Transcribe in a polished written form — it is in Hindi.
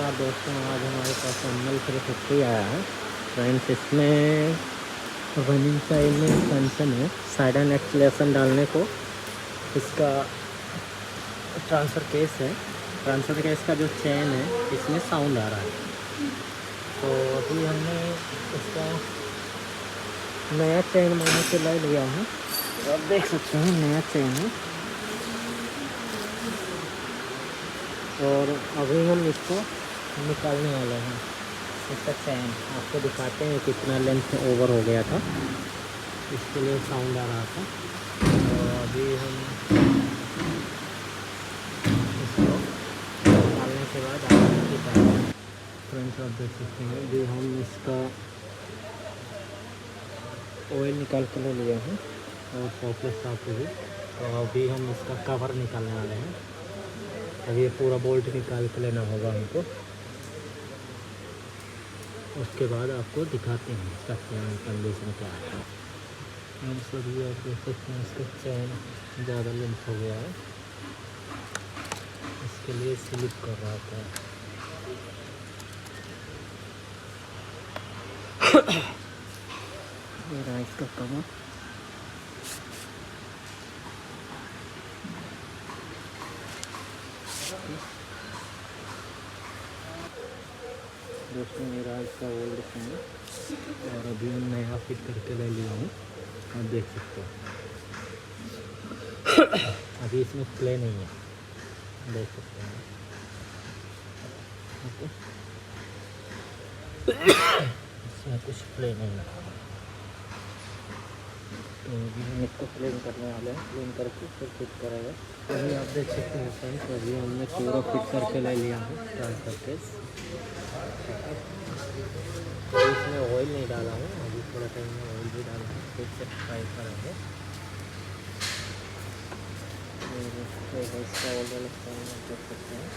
नमस्कार दोस्तों, आज हमारे पास एनिमल 350 आया है। फ्रेंड्स, इसमें रनिंग साइड में फंक्शन है साइडन एक्सलेशन डालने को। इसका ट्रांसफ़र केस का जो चेन है इसमें साउंड आ रहा है। तो अभी हमने इसका नया चेन मारने के लिए लिया हूँ। आप देख सकते हैं नया चेन है। और अभी हम इसको निकालने वाले हैं। इसका चैन आपको दिखाते हैं कितना लेंथ ओवर हो गया था, इसके लिए साउंड आ रहा था। तो अभी हम इसको निकालने के बाद आपको दिखाते हैं। फ्रेंड्स, आप देख सकते हैं अभी हम इसका ऑयल निकाल कर ले लिए हैं और सॉफ्टनेस साफ हुई। तो अभी हम इसका कवर निकालने वाले हैं। अभी पूरा बोल्ट निकाल कर लेना होगा हमको। उसके बाद आपको दिखाते हैं इसका चैन कंडीशन क्या है। हम सभी आप देख सकते हैं इसका चैन ज़्यादा लेंथ हो गया है, इसके लिए स्लिप कर रहा था। ये रहा इसका कवर। दोस्तों, मेरा इसका ओल्ड फोन और अभी हम नया फिट करके ले लिया हूँ। आप देख सकते हो अभी इसमें प्ले नहीं है, देख सकते हैं। ओके, इसमें कुछ प्ले नहीं है। तो अभी हम इसको क्लीन करने वाले हैं। क्लीन करके फिर फिट करेंगे। अभी आप देख सकते हैं फ्रेंड्स, अभी हमने पूरा फिट करके ले लिया है ट्रांसफर केस। इसमें ऑयल नहीं डाला हूँ, अभी थोड़ा टाइम में ऑयल भी डाला है, फिर से ट्राई करेंगे। इसका ऑयल देख सकते हैं।